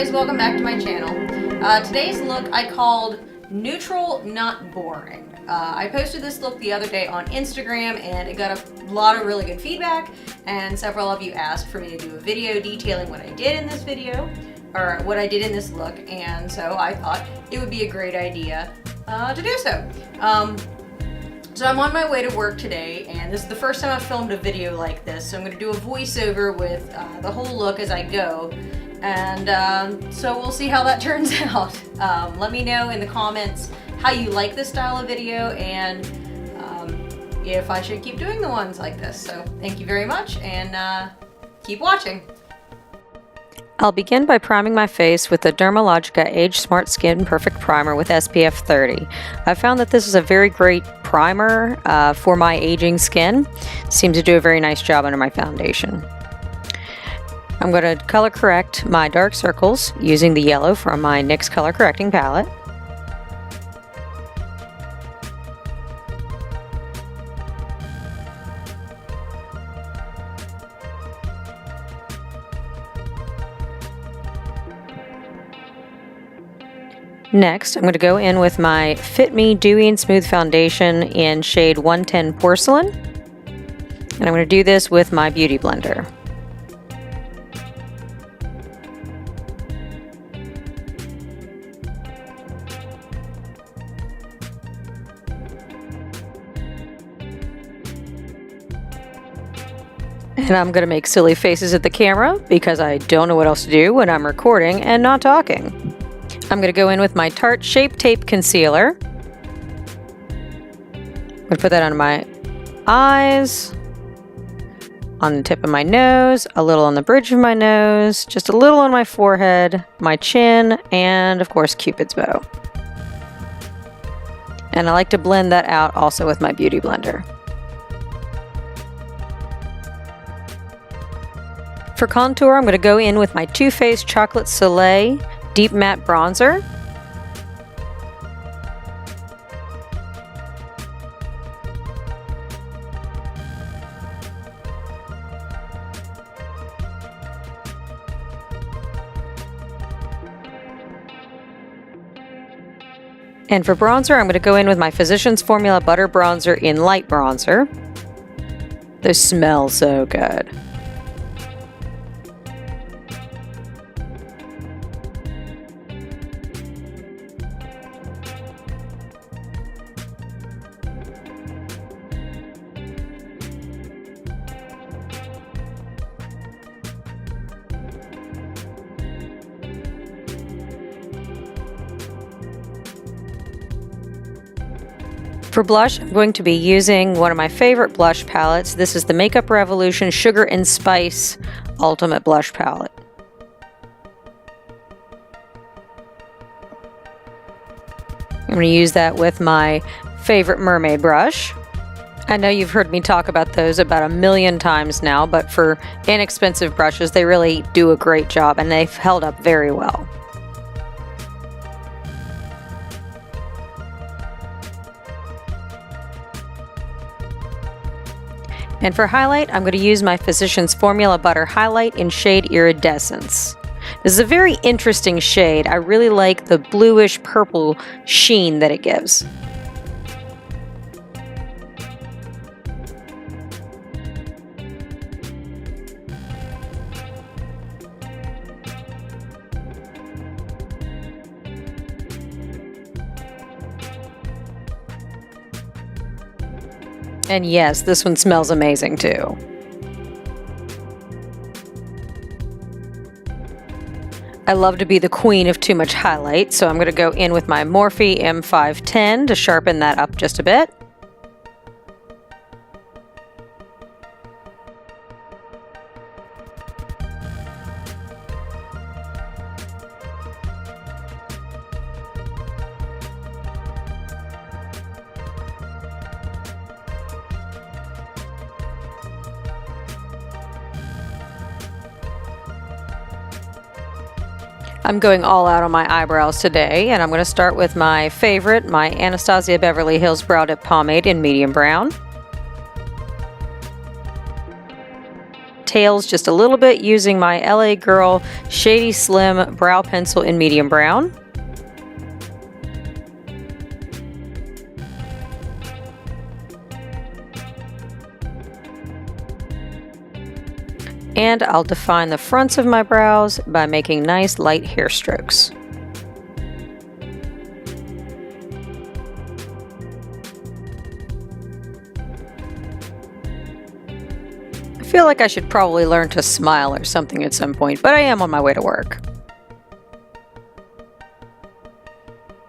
guys, welcome back to my channel. Today's look I called Neutral Not Boring. I posted this look the other day on Instagram and it got a lot of really good feedback, and several of you asked for me to do a video detailing what I did in this video, or what I did in this look, and so I thought it would be a great idea to do so. So I'm on my way to work today, and this is the first time I've filmed a video like this, so I'm going to do a voiceover with the whole look as I go, and so we'll see how that turns out. Let me know in the comments how you like this style of video, and if I should keep doing the ones like this. So thank you very much, and keep watching. I'll begin by priming my face with the Dermalogica Age Smart Skin Perfect Primer with SPF 30. I found that this is a very great primer for my aging skin. Seems to do a very nice job under my foundation. I'm going to color correct my dark circles using the yellow from my NYX Color Correcting Palette. Next, I'm going to go in with my Fit Me Dewy and Smooth Foundation in shade 110 Porcelain. And I'm going to do this with my Beauty Blender. And I'm going to make silly faces at the camera because I don't know what else to do when I'm recording and not talking. I'm going to go in with my Tarte Shape Tape Concealer. I'm going to put that on my eyes, on the tip of my nose, a little on the bridge of my nose, just a little on my forehead, my chin, and of course Cupid's bow. And I like to blend that out also with my Beauty Blender. For contour, I'm going to go in with my Too Faced Chocolate Soleil Deep Matte Bronzer. And for bronzer, I'm going to go in with my Physicians Formula Butter Bronzer in Light Bronzer. Those smell so good. For blush, I'm going to be using one of my favorite blush palettes. This is the Makeup Revolution Sugar and Spice Ultimate Blush Palette. I'm going to use that with my favorite mermaid brush. I know you've heard me talk about those about a million times now, but for inexpensive brushes, they really do a great job, and they've held up very well. And for highlight, I'm going to use my Physicians Formula Butter Highlight in shade Iridescence. This is a very interesting shade. I really like the bluish purple sheen that it gives. And yes, this one smells amazing too. I love to be the queen of too much highlight, so I'm going to go in with my Morphe M510 to sharpen that up just a bit. I'm going all out on my eyebrows today, and I'm going to start with my favorite, my Anastasia Beverly Hills Brow Dip Pomade in medium brown. tails just a little bit using my LA Girl Shady Slim Brow Pencil in medium brown. And I'll define the fronts of my brows by making nice light hair strokes. I feel like I should probably learn to smile or something at some point, but I am on my way to work.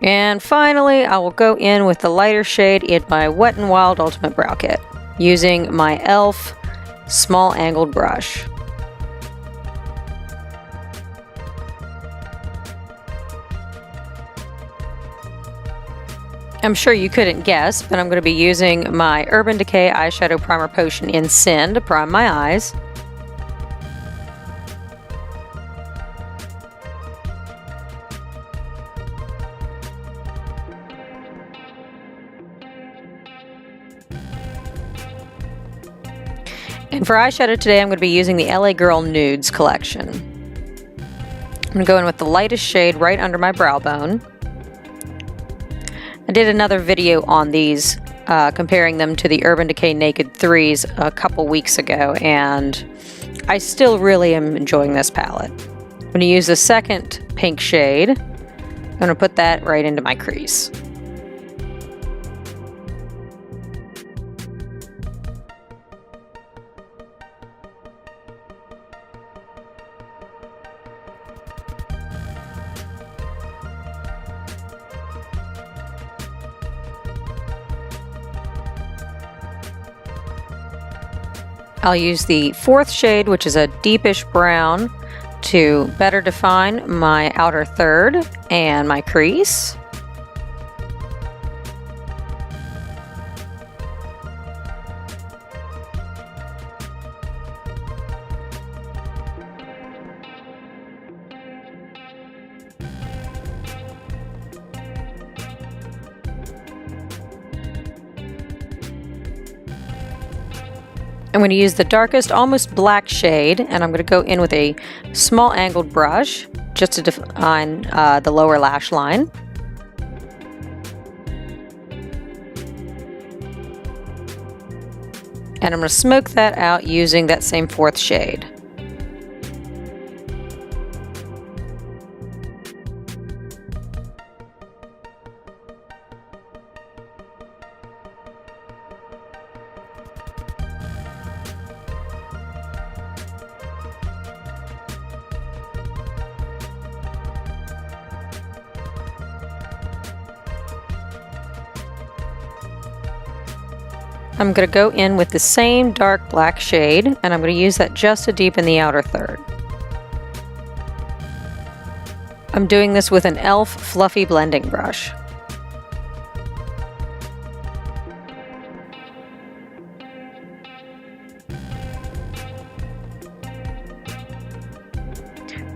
And finally, I will go in with the lighter shade in my Wet n Wild Ultimate Brow Kit using my e.l.f. small angled brush. I'm sure you couldn't guess, but I'm going to be using my Urban Decay Eyeshadow Primer Potion in Sin to prime my eyes. And for eyeshadow today, I'm going to be using the LA Girl Nudes collection. I'm going to go in with the lightest shade right under my brow bone. I did another video on these, comparing them to the Urban Decay Naked 3s a couple weeks ago, and I still really am enjoying this palette. I'm going to use the second pink shade. I'm going to put that right into my crease. I'll use the fourth shade, which is a deepish brown, to better define my outer third and my crease. I'm going to use the darkest, almost black shade, and I'm going to go in with a small angled brush just to define the lower lash line. And I'm going to smoke that out using that same fourth shade. I'm going to go in with the same dark black shade, and I'm going to use that just to deepen the outer third. I'm doing this with an e.l.f. fluffy blending brush.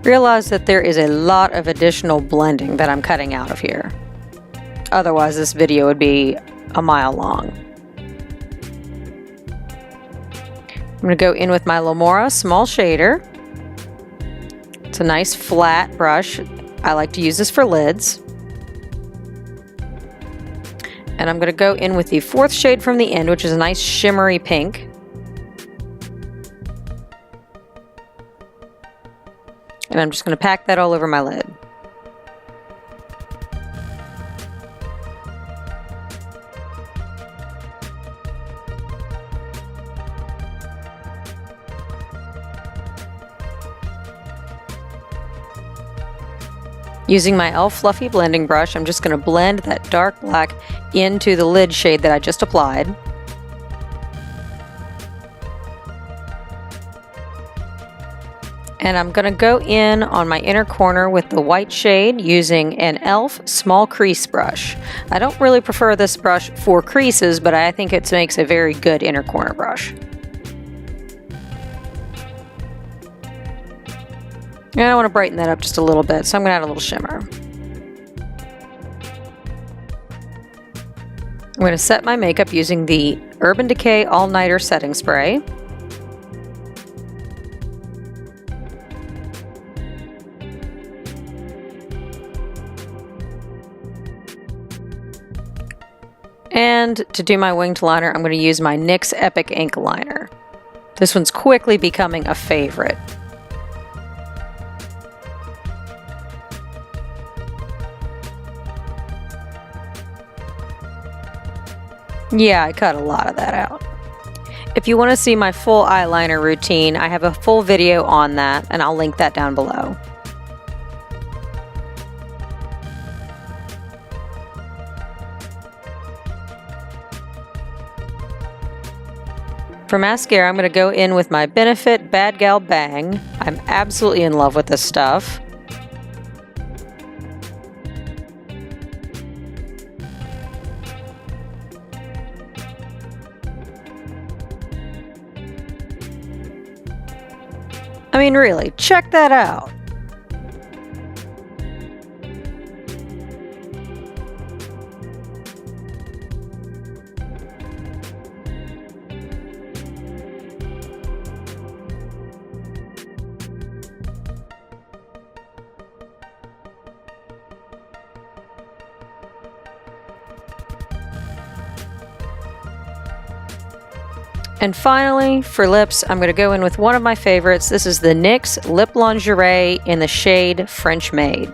Realize that there is a lot of additional blending that I'm cutting out of here. Otherwise, this video would be a mile long. I'm going to go in with my Lamora small shader. It's a nice flat brush. I like to use this for lids. And I'm going to go in with the fourth shade from the end, which is a nice shimmery pink. And I'm just going to pack that all over my lid. Using my e.l.f. Fluffy blending brush, I'm just going to blend that dark black into the lid shade that I just applied. And I'm going to go in on my inner corner with the white shade using an e.l.f. small crease brush. I don't really prefer this brush for creases, but I think it makes a very good inner corner brush. And I want to brighten that up just a little bit, so I'm going to add a little shimmer. I'm going to set my makeup using the Urban Decay All Nighter Setting Spray. And to do my winged liner, I'm going to use my NYX Epic Ink Liner. This one's quickly becoming a favorite. Yeah, I cut a lot of that out. If you want to see my full eyeliner routine, I have a full video on that, and I'll link that down below. For mascara, I'm going to go in with my Benefit Bad Gal Bang. I'm absolutely in love with this stuff. I mean, really, check that out. And finally, for lips, I'm going to go in with one of my favorites. This is the NYX Lip Lingerie in the shade French Maid.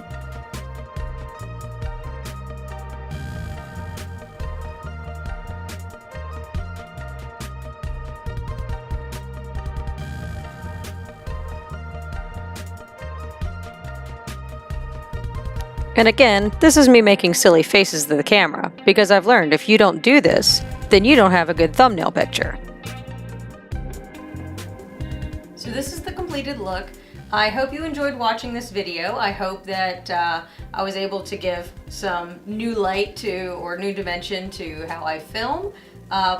And again, this is me making silly faces to the camera, because I've learned if you don't do this, then you don't have a good thumbnail picture. So this is the completed look. I hope you enjoyed watching this video. I hope that I was able to give some new light to, or new dimension to, how I film.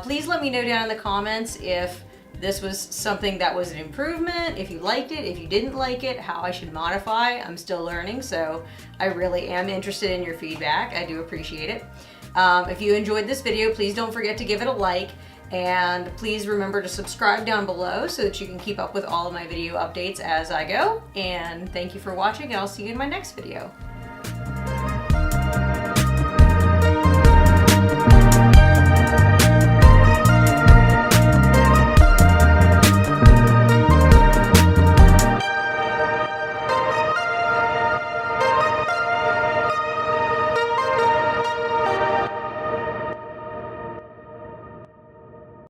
Please let me know down in the comments if this was something that was an improvement, if you liked it, if you didn't like it, how I should modify. I'm still learning, so I really am interested in your feedback. I do appreciate it. If you enjoyed this video, please don't forget to give it a like, and please remember to subscribe down below so that you can keep up with all of my video updates as I go. And thank you for watching, and I'll see you in my next video.